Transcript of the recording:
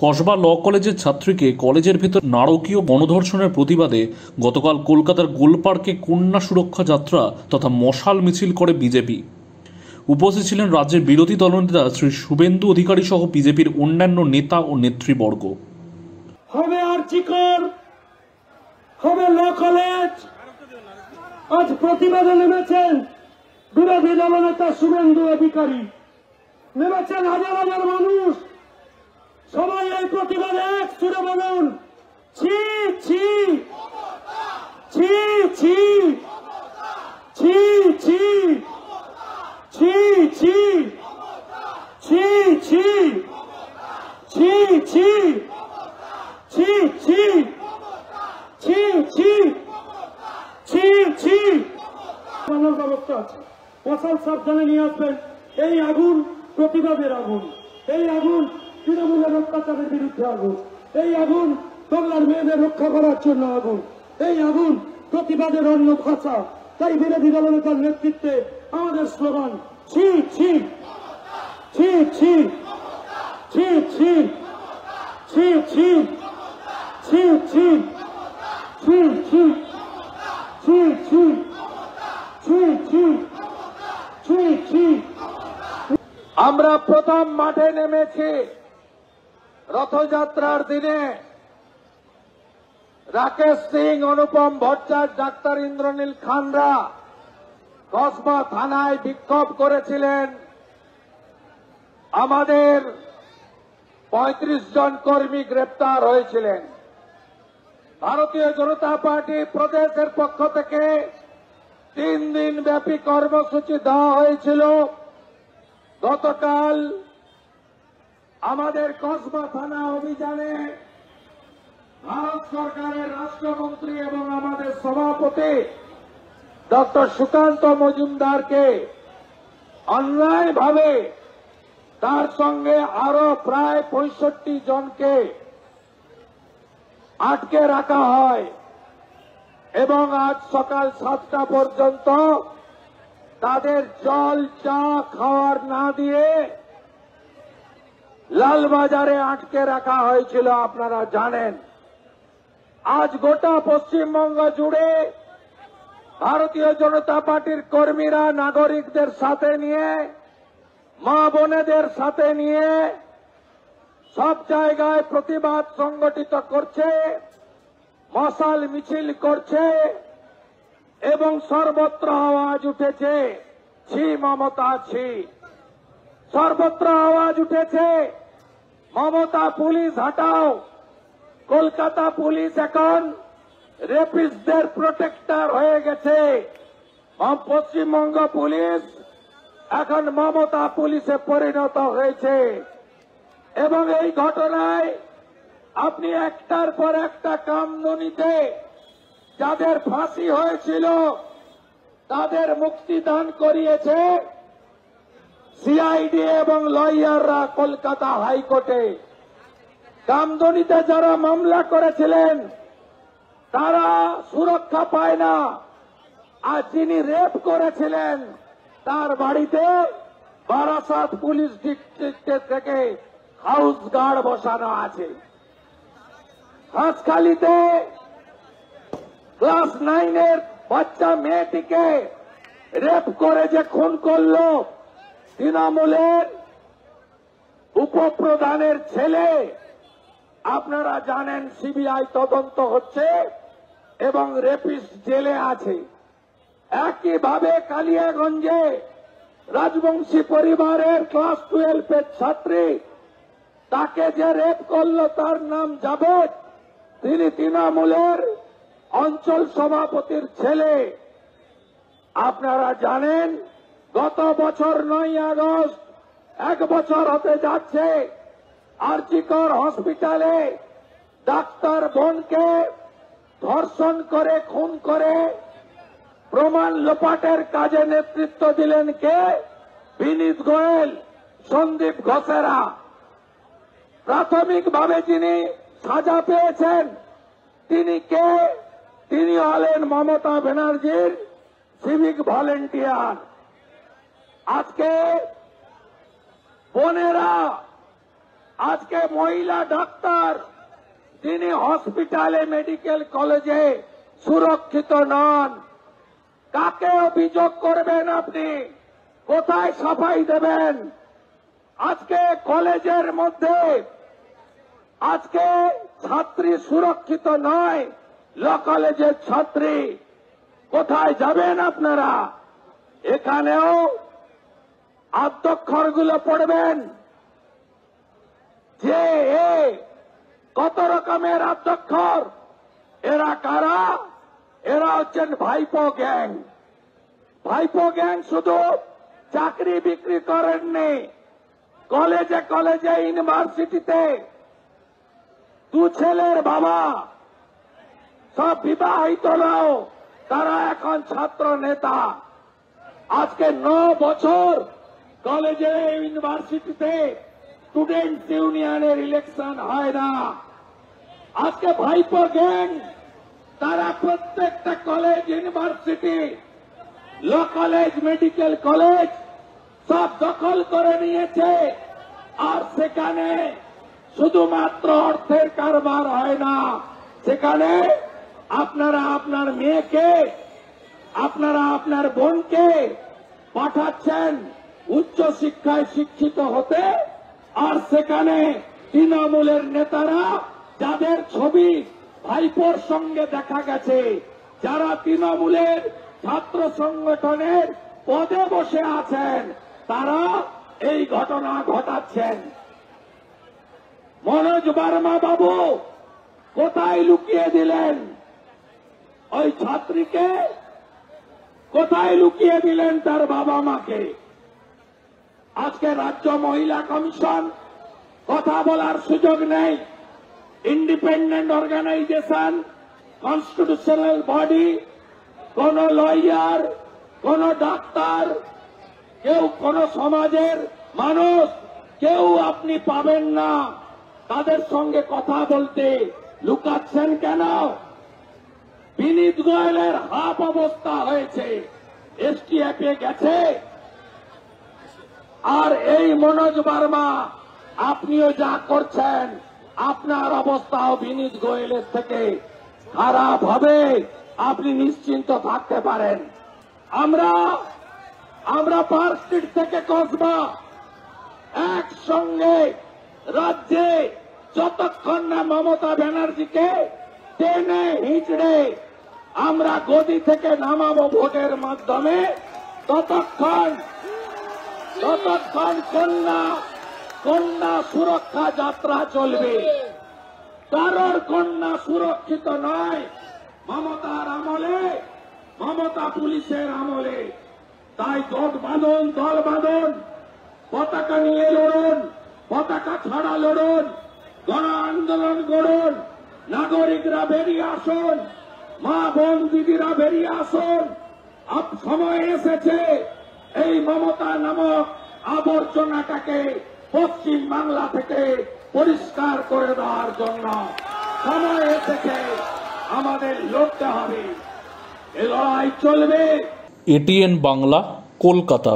কসবা ল কলেজের ছাত্রীকে কলেজের ভেতর নারকীয় গণধর্ষণের প্রতিবাদে গতকাল কলকাতার গোলপার্কে কন্যা সুরক্ষা যাত্রা তথা মশাল মিছিল করে বিজেপি। উপস্থিত ছিলেন রাজ্যের বিরোধী দলনেতা শ্রী শুভেন্দু অধিকারী সহ বিজেপির অন্যান্য নেতা ও নেতৃবর্গ। হবে আর্চিকর, হবে ল কলেজ। আজ প্রতিবাদে নেমেছেন বিরোধী দলনেতা শুভেন্দু অধিকারী, নেমেছেন হাজার হাজার মানুষ। সবাই এই প্রতিবাদে এক সুরে বলুন, ছি ছি ছি ছি ছি ছি ছি ছি ছি ছি ছি ছি ছি ছি ছি ছি ছি ছি মানব ব্যবস্থা আছে। মশাল সাবধানে নিয়ে আসবেন। এই আগুন প্রতিবাদের আগুন, এই আগুন তৃণমূলের অত্যাচারের বিরুদ্ধে আগুন, এই আগুন বাংলার মেয়েদের রক্ষা করার জন্য আগুন, এই আগুন প্রতিবাদের অন্য ভাষা। তাই বিরোধী দলনেতার নেতৃত্বে আমাদের স্লোগান, ছি ছি ছি ছি ছি ছি ছি ছি ছি ছি ছি ছি ছি ছি ছি ছি ছি ছি। আমরা প্রথম মাঠে নেমেছি রথযাত্রার দিনে। রাকেশ সিং, অনুপম ভট্টাচার্য, ডাক্তার ইন্দ্রনীল খানরা কসবা থানায় বিক্ষোভ করেছিলেন। আমাদের 35 জন কর্মী গ্রেপ্তার হয়েছিলেন। ভারতীয় জনতা পার্টি প্রদেশের পক্ষ থেকে 3 দিন ব্যাপী কর্মসূচি দেওয়া হয়েছিল। গতকাল আমাদের কসবা থানা অভিযানে ভারত সরকারের রাষ্ট্রমন্ত্রী এবং আমাদের সভাপতি ডক্টর সুকান্ত মজুমদারকে অন্যায়ভাবে তার সঙ্গে আরো প্রায় 65 জনকে আটকে রাখা হয় এবং আজ সকাল 7টা পর্যন্ত তাদের জল চা খাওয়ার না দিয়ে লালবাজারে আটকে রাখা হয়েছিল। আপনারা জানেন, আজ গোটা পশ্চিমবঙ্গ জুড়ে ভারতীয় জনতা পার্টির কর্মীরা নাগরিকদের সাথে নিয়ে, মা বোনেদের সাথে নিয়ে সব জায়গায় প্রতিবাদ সংগঠিত করছে, মশাল মিছিল করছে এবং সর্বত্র আওয়াজ উঠেছে, ছি মমতা ছি। সর্বত্র আওয়াজ উঠেছে, মমতা পুলিশ হটাও। কলকাতা পুলিশ এখন রেপিস্টদের প্রোটেক্টর হয়ে গেছে। পশ্চিমবঙ্গ পুলিশ এখন মমতা পুলিশে পরিণত হয়েছে এবং এই ঘটনায় আপনি একটার পর একটা কামদুনিতে যাদের ফাঁসি হয়েছিল তাদের মুক্তিদান করিয়েছে সিআইডি এবং লয়াররা কলকাতা হাইকোর্টে। কামদুনিতে যারা মামলা করেছিলেন তারা সুরক্ষা পায় না, আর যিনি রেপ করেছিলেন তার বাড়িতে বারাসাত পুলিশ ডিস্ট্রিক্টের থেকে হাউস গার্ড বসানো আছে। হাঁসখালিতে ক্লাস 9-এর বাচ্চা মেয়েটিকে রেপ করে যে খুন করল তৃণমূলের উপপ্রধানের ছেলে, আপনারা জানেন সিবিআই তদন্ত হচ্ছে এবং রেপিস্ট জেলে আছে। একইভাবে কালিয়াগঞ্জে রাজবংশী পরিবারের ক্লাস 12-এর ছাত্রী, তাকে যে রেপ করল তার নাম জাভেদ, তিনি তৃণমূলের অঞ্চল সভাপতির ছেলে। আপনারা জানেন গত বছর 9 আগস্ট 1 বছর হতে যাচ্ছে, আরজিকর হসপিটালে ডাক্তার বোনকে ধর্ষণ করে খুন করে প্রমাণ লোপাটের কাজে নেতৃত্ব দিলেন কে? বিনীত গোয়েল, সন্দীপ ঘোষেরা। প্রাথমিকভাবে যিনি সাজা পেয়েছেন তিনি কে? তিনি হলেন মমতা ব্যানার্জির সিভিক ভলেন্টিয়ার। আজকে বোনেরা আজকে মহিলা ডাক্তার যিনি হসপিটালে মেডিকেল কলেজে সুরক্ষিত নন, কাকে অভিযোগ করবেন আপনি? কোথায় সাফাই দেবেন? আজকে কলেজের মধ্যে আজকে ছাত্রী সুরক্ষিত নয়, ল কলেজের ছাত্রী, কোথায় যাবেন আপনারা? এখানেও আদ্যক্ষরগুলো পড়বেন যে কত রকমের আদ্যক্ষর। এরা কারা? এরা হচ্ছেন ভাইপো গ্যাং। ভাইপো গ্যাং শুধু চাকরি বিক্রি করেননি, কলেজে কলেজে ইউনিভার্সিটিতে দু ছেলের বাবা সব বিবাহিতরাও তারা এখন ছাত্র নেতা। আজকে 9 বছর কলেজে ইউনিভার্সিটিতে স্টুডেন্টস ইউনিয়নের ইলেকশন হয় না। আজকে ভাইপো গ্যাং তারা প্রত্যেকটা college, university, law college, medical college সব দখল করে নিয়েছে। আর সেখানে শুধুমাত্র অর্থের কারবার হয় না, সেখানে আপনারা আপনার মেয়েকে, আপনারা আপনার বোনকে পাঠাচ্ছেন উচ্চ শিক্ষায় শিক্ষিত হতে। আর সেখানে তৃণমূলের নেতারা, যাদের ছবি ভাইপোর সঙ্গে দেখা গেছে, যারা তৃণমূলের ছাত্র সংগঠনের পদে বসে আছেন, তারা এই ঘটনা ঘটাচ্ছেন। মনোজ বার্মা বাবু কোথায় লুকিয়ে দিলেন? ওই ছাত্রীকে কোথায় লুকিয়ে দিলেন তার বাবা মাকে? আজকে রাজ্য মহিলা কমিশন কথা বলার সুযোগ নেই। ইন্ডিপেন্ডেন্ট অর্গানাইজেশন, কনস্টিটিউশনাল বডি, কোন লয়ার, কোন ডাক্তার, কেউ কোন সমাজের মানুষ, কেউ আপনি পাবেন না তাদের সঙ্গে কথা বলতে। লুকাচ্ছেন কেন? বিনীত গোয়েলের হাফ অবস্থা হয়েছে, এসটিএফে গেছে। আর এই মনোজ বার্মা, আপনিও যা করছেন, আপনার অবস্থাও বিনীত গোয়েলের থেকে খারাপ হবে, আপনি নিশ্চিন্ত থাকতে পারেন। আমরা পার্ক স্ট্রিট থেকে কসবা একসঙ্গে রাজ্যে যতক্ষণ না মমতা ব্যানার্জিকে টেনে হিঁচড়ে আমরা গদি থেকে নামাবো ভোটের মাধ্যমে, ততক্ষণ কন্যা সুরক্ষা যাত্রা চলবে। কারোর কন্যা সুরক্ষিত নয় মমতার আমলে, মমতা পুলিশের আমলে। তাই জোট বাঁধুন, দল বাঁধুন, পতাকা নিয়ে লড়ুন, পতাকা ছাড়া লড়ুন, গণ আন্দোলন করুন, নাগরিকরা বেরিয়ে আসুন, মা বোন দিদিরা বেরিয়ে আসুন। সময় এসেছে এই মমতা নামক আবর্জনাটাকে পশ্চিম বাংলা থেকে পরিষ্কার করে দেওয়ার জন্য সময় এসেছে। আমাদের লড়তে হবে, এ লড়াই চলবে। এটিএন বাংলা, কলকাতা।